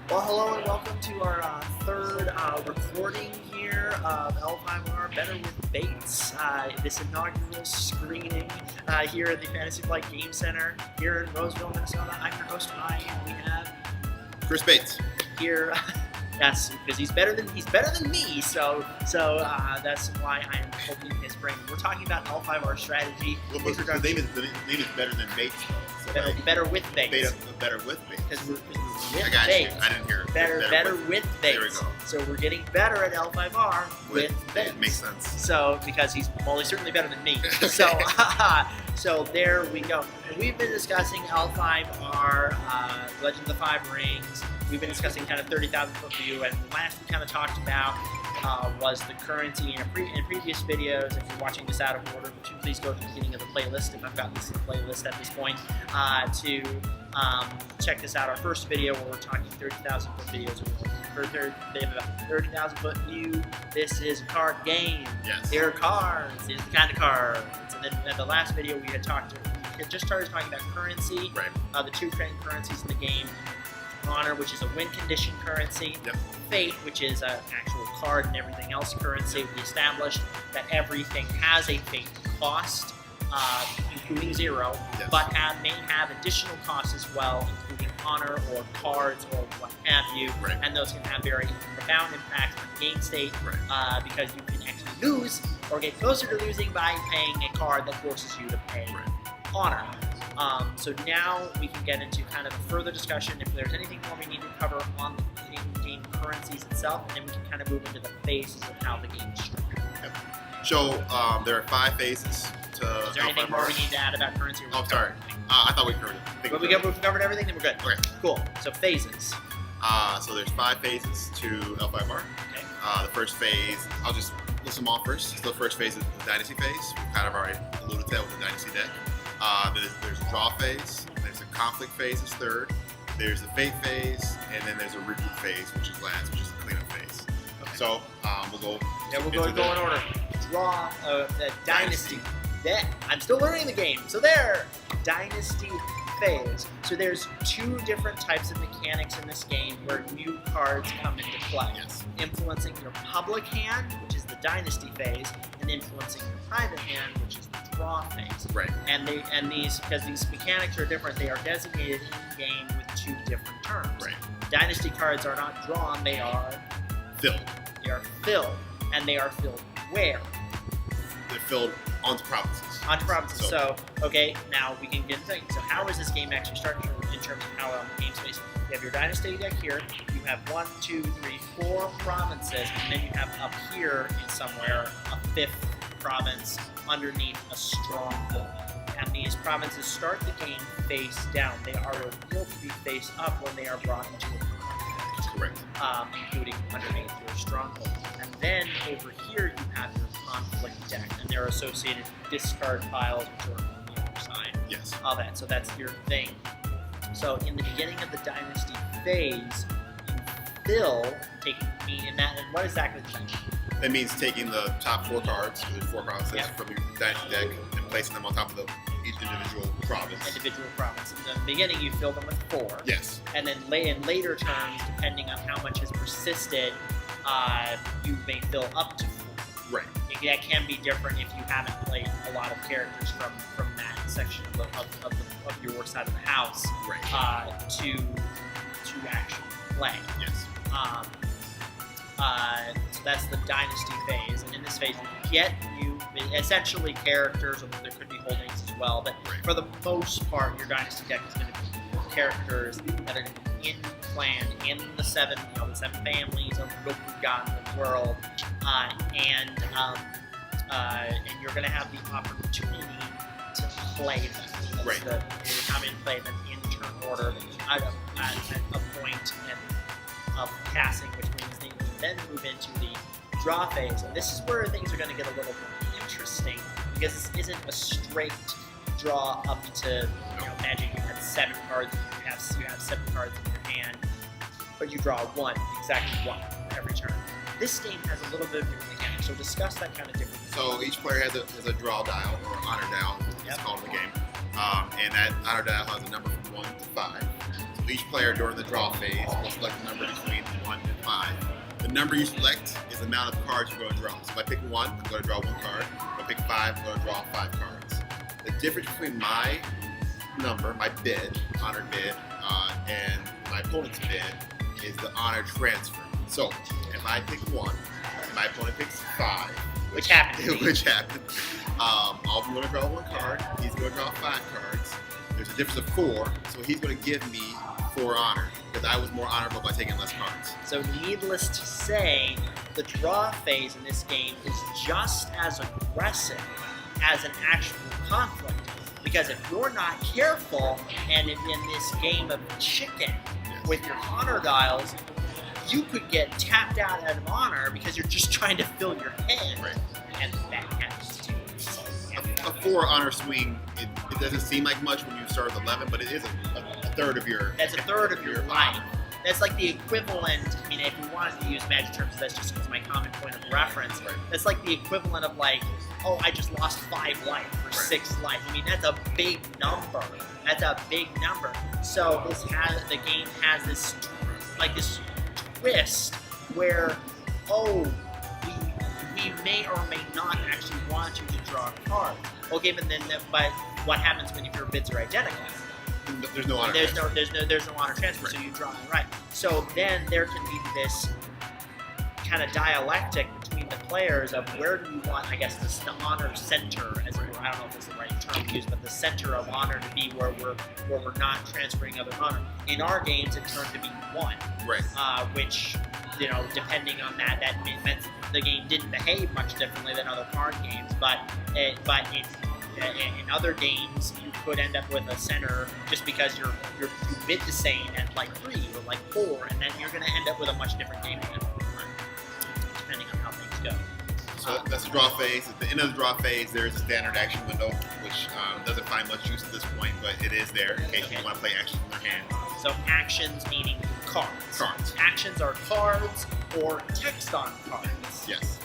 Well, hello and welcome to our third recording here of L5R Better with Bates. This inaugural screening here at the Fantasy Flight Game Center here in Roseville, Minnesota. I'm your host Ryan. We have Chris Bates here, yes, because he's better than me. So that's why I am hoping his brain. We're talking about L5R strategy. Well, the name is better than Bates, though. So better with Bates. Better with Bates. Because we're I got Bates. you. I didn't hear it. Better with Bates. There we go. So we're getting better at L5R with Bates. It makes sense. So because he's certainly better than me. So there we go. And we've been discussing L5R, Legend of the Five Rings. We've been discussing kind of 30,000 foot view, and the last we kind of talked about was the currency in previous videos. If you're watching this out of order, would you please go to the beginning of the playlist, if I've got this in the playlist at this point, to check this out. Our first video where we're talking 30,000 foot videos. For 30,000 foot view, this is a card game. Yes. Here are cards. These are the kind of cards. And then in the last video we had just started talking about currency. Right. The two trade currencies in the game. Honor, which is a win condition currency. Yep. Fate, which is an actual card and everything else currency. We established that everything has a fate cost, including 0, Yes. but may have additional costs as well, including honor or cards or what have you. Right. And those can have very profound impacts on game state, Right. because you can actually lose or get closer to losing by paying a card that forces you to pay honor. So now we can get into kind of a further discussion if there's anything more we need to cover on the in-game currencies itself, and then we can kind of move into the phases of how the game is structured. Yep. So there are 5 phases to Is there anything more we need to add about currency? Oh, sorry. I thought we covered it. But we've covered everything, then we're good. Okay. Cool. So phases. So there's 5 phases to L5R. Okay. The first phase, I'll just list them all first. So the first phase is the Dynasty phase. We kind of already alluded to that with the Dynasty deck. There's a draw phase, there's a conflict phase is third, there's the fate phase, and then there's a reboot phase, which is last, which is the cleanup phase. Okay. So we'll go. Yeah, we'll go in order. Draw the Dynasty. Yeah, I'm still learning the game. So there, Dynasty phase. So there's 2 different types of mechanics in this game where new cards come into play. Yes. Influencing your public hand, which is the Dynasty phase, and influencing your private hand, which is the draw phase. Right. And these, because these mechanics are different, they are designated in game with 2 different terms. Right. Dynasty cards are not drawn; they are Filled. They are filled, and they are filled where? They're filled onto provinces. Onto provinces. So, okay, now we can get into things. So how is this game actually structured in terms of how the game space? You have your Dynasty deck here. You have 1, 2, 3, 4 provinces, and then you have up here in somewhere a 5th province underneath a stronghold. And these provinces start the game face down. They are revealed to be face up when they are brought into a conflict. Correct. Including underneath your stronghold. And then over here you have your conflict deck, and their associated discard piles, which are on the other side Yes. of that. So that's your thing. So in the beginning of the Dynasty phase, you fill, and what exactly does that mean? That means taking the top 4 cards, there's 4 provinces Yep. from your Dynasty deck, and placing them on top of each individual province. Individual province. In the beginning, you fill them with 4. Yes. And then in later terms, depending on how much has persisted, you may fill up to 4. Right. That can be different if you haven't played a lot of characters from that section of your side of the house, Right. to actually play. Yes. So that's the Dynasty phase, and in this phase you get essentially characters, although there could be holdings as well, but for the most part your Dynasty deck is going to be characters that are planned in the 7 families of Rokugan world, and you're going to have the opportunity to play them. Right. You come in, play them in turn order at a point of passing, which means they then move into the draw phase, and this is where things are going to get a little more interesting, because this isn't a straight draw up to, imagine you had 7 cards, you have 7 cards in your hand, but you draw exactly one every turn. This game has a little bit of different mechanics, so discuss that kind of difference. So each player has a draw dial, or honor dial, it's called in the game. And that honor dial has a number from 1 to 5. each player during the draw phase will select a number between 1 and 5. The number you select is the amount of cards you're going to draw. So if I pick 1, I'm going to draw 1 card. If I pick 5, I'm going to draw 5 cards. The difference between my number, my bid, honor bid, and my opponent's bid is the honor transfer. So if I pick 1, and my opponent picks 5, Which happened. which happened, I'm going to draw 1 card. He's going to draw 5 cards. There's a difference of 4, so he's going to give me 4 honor because I was more honorable by taking less cards. So needless to say, the draw phase in this game is just as aggressive as an actual conflict. Because if you're not careful, and in this game of chicken with your honor dials, you could get tapped out of honor because you're just trying to fill your hand. Right. And that happens too. A 4 honor swing, it doesn't seem like much when you start with 11, but it is a third of your. That's a third of your life. That's like the equivalent. I mean, if we wanted to use magic terms, that's just because my common point of reference. Right. That's like the equivalent of like, oh, I just lost 5 life or 6 life. I mean, that's a big number. That's a big number. So the game has this twist where, oh, we may or may not actually want you to draw a card. Okay, but what happens when your bids are identical? There's no honor. There's no honor transfer, Right. so you draw it right. So then there can be this kind of dialectic between the players of where do you want, I guess, the honor center, as it were. I don't know if it's the right term to use, but the center of honor to be where we're not transferring other honor. In our games, it turned to be 1, Right. which, depending on that meant the game didn't behave much differently than other card games. But in other games, you could end up with a center just because you bid the same at like 3 or like 4, and then you're going to end up with a much different game depending on how things go. So that's the draw phase. At the end of the draw phase, there is a standard action window, which doesn't find much use at this point, but it is there in case you want to play actions in their hands. So actions meaning cards. Cards. Actions are cards or text on cards. Yes.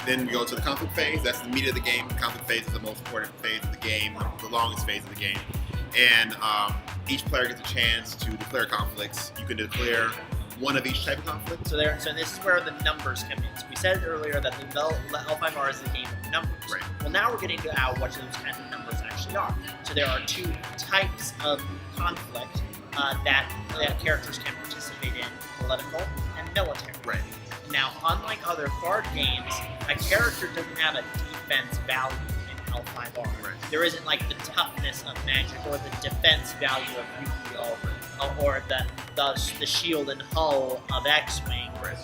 Then we go to the conflict phase. That's the meat of the game. The conflict phase is the most important phase of the game, the longest phase of the game. And each player gets a chance to declare conflicts. You can declare one of each type of conflict. So this is where the numbers come in. So we said earlier that the L5R is the game of numbers. Right. Well, now we're getting to what those kinds of numbers actually are. So there are 2 types of conflict that characters can participate in: political and military. Right. Now, unlike other card games, a character doesn't have a defense value in L5R. Right. There isn't like the toughness of Magic or the defense value of Yu-Gi-Oh! Or the shield and hull of X-Wing. Right.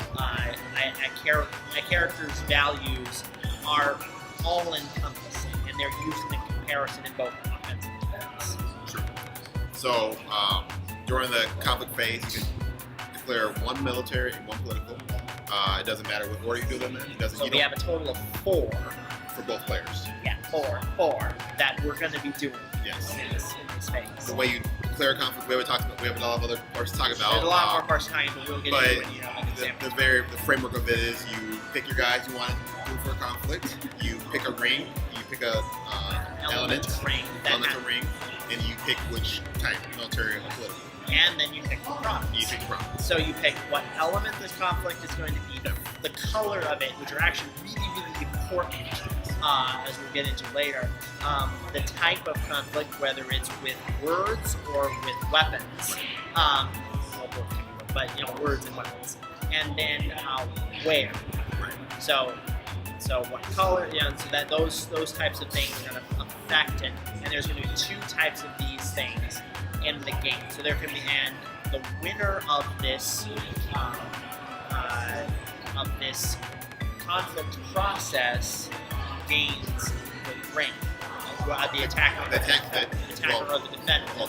A character's values are all-encompassing, and they're used in comparison in both offense and defense. True. So during the conflict phase, you can declare 1 military and 1 political. It doesn't matter what order you do them in. It doesn't. So we have a total of 4. For both players. Yeah, four that we're going to be doing Yes. in this phase. The way you declare conflict, we have a lot of other parts to talk about. There's a lot more parts time, but we'll get into it. Like examples. The framework of it is you pick your guys you want to do for a conflict. You pick a ring. You pick a element ring, ring, and you pick which type, military or political. And then you pick the province. You pick the province. So you pick what element this conflict is going to be, the color of it, which are actually really, really important, as we'll get into later. The type of conflict, whether it's with words or with weapons. Well, both can be, but words and weapons. And then where. Right. So what color? So that those types of things are going to affect it. And there's going to be 2 types of these things in the game. So there can be, and the winner of this conflict process gains the ring. The attacker, or the defender will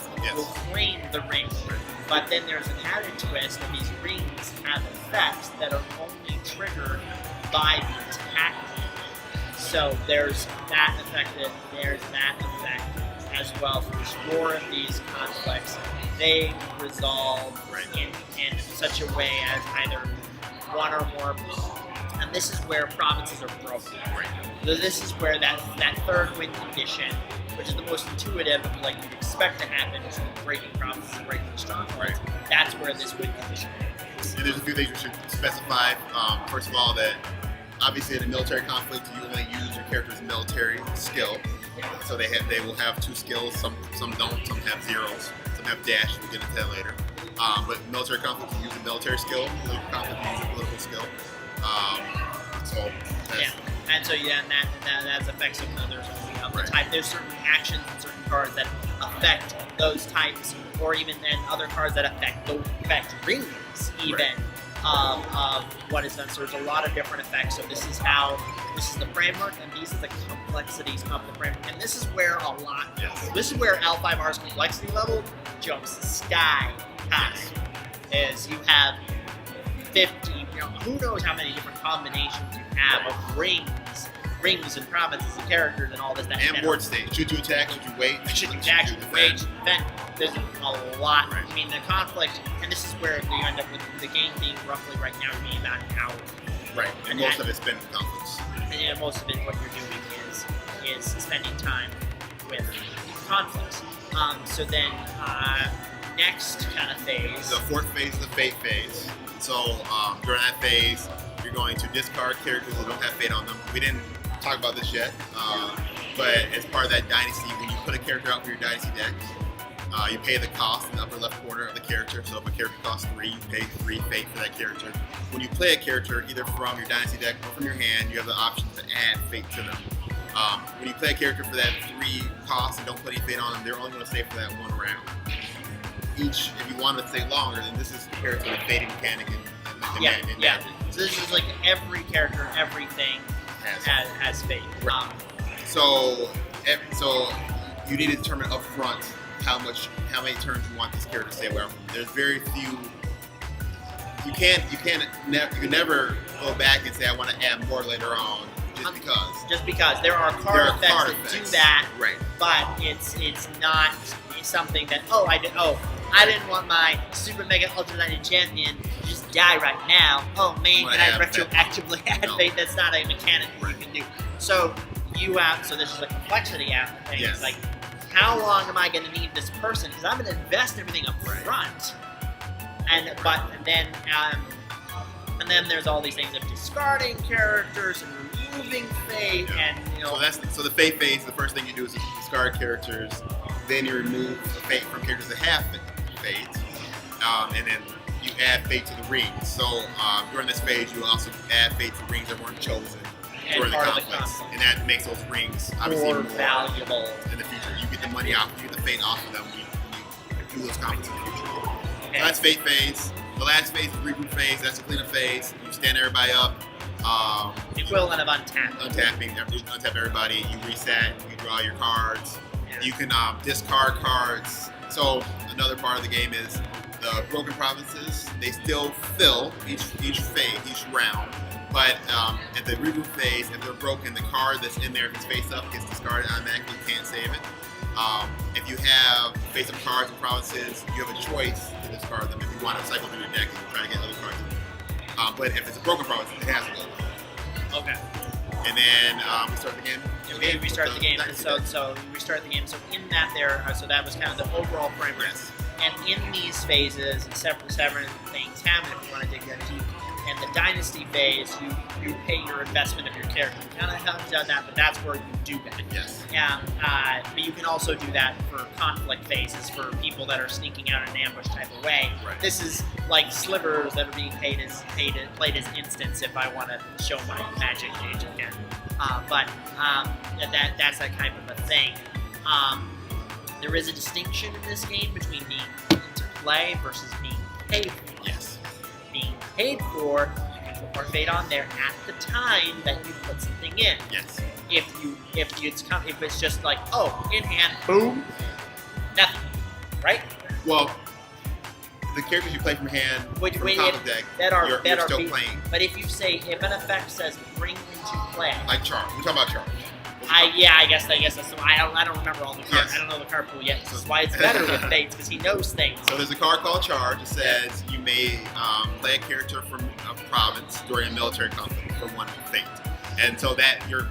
claim the ring. But then there's an added twist that these rings have effects that are only triggered by the attacker. So there's that effect, there's that effect as well. So there's more of these conflicts. They resolve in such a way as either one or more, and this is where provinces are broken. So this is where that third win condition which is the most intuitive, like you'd expect to happen, is breaking provinces and breaking strongholds. That's where this win condition is. And there's a few things we should specify. First of all, that obviously in a military conflict, you only use your character's military skill. So they will have 2 skills. Some don't. Some have zeros. Some have dash. We'll get into that later. But military conflict, you use a military skill. Political conflict, you use a political skill. So that's, and so and that affects some others of the type. There's certain actions and certain cards that affect those types, or even then other cards that affect rings even of what is done. So there's a lot of different effects. So this is the framework, and these are the complexities of the framework. And this is where this is where L5R's complexity level jumps sky high. Is you have 50, who knows how many different combinations you have of rings and provinces and characters and all this. And board state. Should you attack? Should you wait? Should you attack? Should you wait? Should you defend? There's a lot. Right. I mean, the conflict, and this is where you end up with the game being roughly right now being about an hour. Right. And most of it's been conflicts. And most of it, what you're doing is spending time with conflicts. So then, next kind of phase. The 4th phase is the fate phase. So during that phase, you're going to discard characters that don't have fate on them. We didn't talk about this yet, but as part of that dynasty, when you put a character out for your dynasty deck, you pay the cost in the upper left corner of the character. So if a character costs 3, you pay 3 fate for that character. When you play a character, either from your dynasty deck or from your hand, you have the option to add fate to them. When you play a character for that 3 cost and don't put any fate on them, they're only going to stay for that 1 round. If you want to stay longer, then this is compared to the fading mechanic and So this is like every character, everything has fate. So you need to determine up front how many turns you want this character to stay away from. There's very few. You can never go back and say I want to add more later on just because there are card effects that do that. Right. But it's not something that I didn't want my Super Mega Ultra Knighted Champion to just die right now. Oh man, can I retroactively add fate? That's not a mechanic that you can do. So this is the complexity aspect thing. Yes. It's like, how long am I going to need this person? Because I'm going to invest everything up front. And then there's all these things of discarding characters and removing fate, and So the fate phase, the first thing you do is discard characters. Then you remove fate from characters that have fate, and then you add fate to the rings. So during this phase, you will also add fate to rings that weren't chosen during the conflicts, and that makes those rings obviously more valuable in the future. You get the money off, you get the fate off of them when you do those conflicts in the future. Okay. So that's fate phase. The last phase is the reboot phase. That's the cleanup phase. You stand everybody up. The equivalent of untapping. Untap everybody. You reset. You draw your cards. Yeah. You can discard cards. So another part of the game is the broken provinces. They still fill each round. But at the reboot phase, if they're broken, the card that's in there, if it's face up, gets discarded automatically. You can't save it. If you have face-up cards and provinces, you have a choice to discard them if you want to cycle through your deck and try to get other cards in. But if it's a broken province, it has to go. Okay. And then we start the game. We restart the game. So we restart the game. So in that so that was kind of the overall framework. Yes. And in these phases, several things happen if you want to dig that deep. And the dynasty phase, you pay your investment of your character. You kind of haven't done that, but that's where you do that. Yes. Yeah. But you can also do that for conflict phases for people that are sneaking out in an ambush type of way. Right. This is like slivers that are being played as instants if I want to show my magic age again. That's that kind of a thing. There is a distinction in this game between being put into play versus being paid for. Yes. Being paid for, you can put more fate on there at the time that you put something in. Yes. If it's just like, in hand, boom, nothing, right? Well, the characters you play from hand, from conflict deck, you're still playing. But if you say, if an effect says bring into play, like charge, we're talking about charge. I guess that's why I don't remember all the cards. Yes. I don't know the card pool yet. This is why it's better with fates, because he knows things. So there's a card called Charge. It says you may play a character from a province during a military conflict for 1 fate. And so that you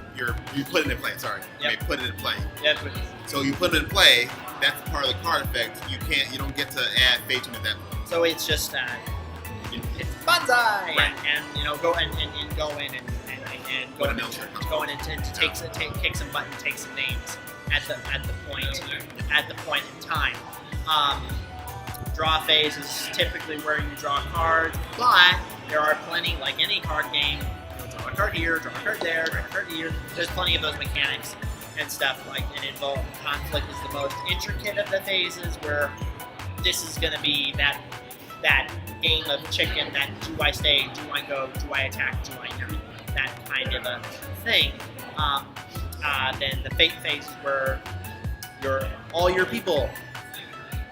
put it in play. Sorry, Yep. you may put it in play. Yep. So you put it in play. That's part of the card effect. You don't get to add fate to it at that point. So it's just it's bonsai, Right. and go in and go in and go What a in military and go in and take some buttons, take some names at the point in time. Draw phase is typically where you draw cards, but there are plenty, like any card game, draw a card here, draw a card there, draw a card here. There's plenty of those mechanics and stuff and involved. Conflict is the most intricate of the phases, where this is going to be that game of chicken, that do I stay, do I go, do I attack, do I not, that kind of a thing. Then the fate phase is where all your people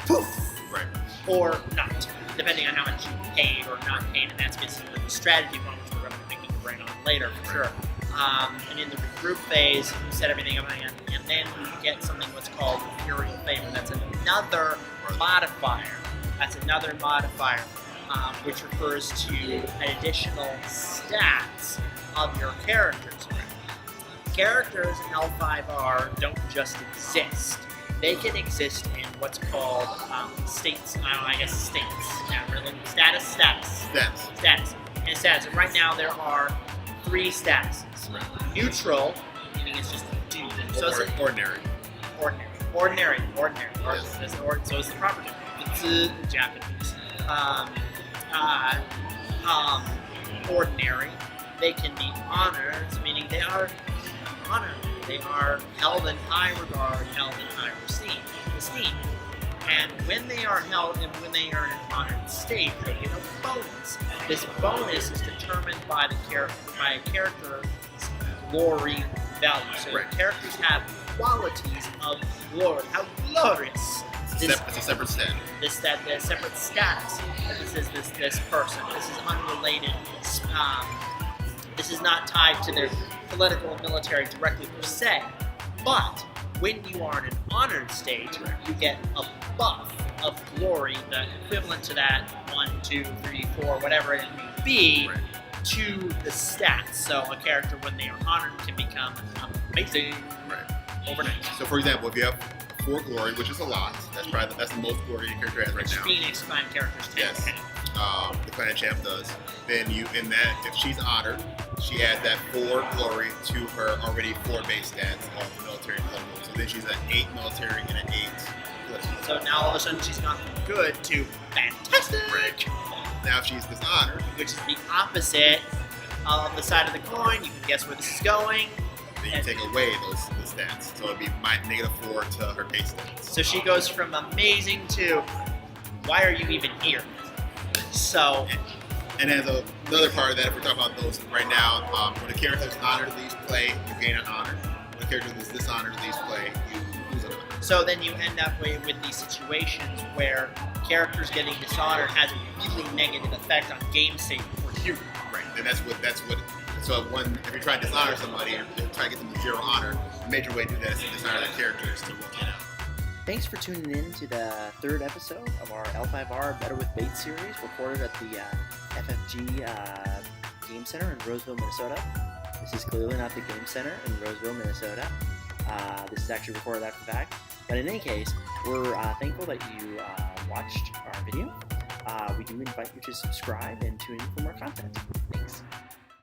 poof, Right. or not, depending on how much you paid or not paid, and that's basically the strategy one, which we're going to be thinking right on later for sure. And in the regroup phase, you set everything up, and then you get something what's called Imperial Favor. That's another modifier. Which refers to additional stats of your characters. Characters in L5R don't just exist. They can exist in what's called states. States. Yeah, really. Status. And status. And right now there are 3 statuses. Right. Neutral, meaning it's just a dude. So it's Ordinary. Ordinary. Yes. So it's the proper term. It's Japanese. Ordinary. They can be honored, meaning they are honored. They are held in high regard, held in high esteem. And when they are held and when they are in an honored state, they get a bonus. This bonus is determined by a character's glory value. So characters have qualities of glory. How glorious! It's a separate stat. The separate status. This is this person. This is unrelated. This is not tied to their political and military directly per se. But when you are in an honored state, you get a buff of glory, the equivalent to that 1, 2, 3, 4, whatever it may be, to the stats. So a character, when they are honored, can become amazing overnight. So for example, if you have 4 glory, which is a lot, that's the most glory your character has right now. Phoenix clan characters tend to have. The clan champ does. Then if she's honored, she adds that 4 glory to her already 4 base stats of military and political. So then she's an 8 military and an 8 political. So now all of a sudden she's gone from good to fantastic. Now if she's dishonored, which is the opposite of the side of the coin, you can guess where this is going. Then you take away the stats. So it'd be -4 to her base stats. So she goes from amazing to, why are you even here? So. And as another part of that, if we're talking about those right now, when a character is honored leaves play, you gain an honor. When a character is dishonored leaves play, you lose an honor. So then you end up with these situations where characters getting dishonored has a really negative effect on game state for you. Right, and that's what. So if you're trying to dishonor somebody or try to get them to 0 honor, the major way to do that is to dishonor that character is to rotate out. Thanks for tuning in to the 3rd episode of our L5R Better with Bait series, recorded at the FFG Game Center in Roseville, Minnesota. This is clearly not the Game Center in Roseville, Minnesota. This is actually recorded after the fact. But in any case, we're thankful that you watched our video. We do invite you to subscribe and tune in for more content. Thanks.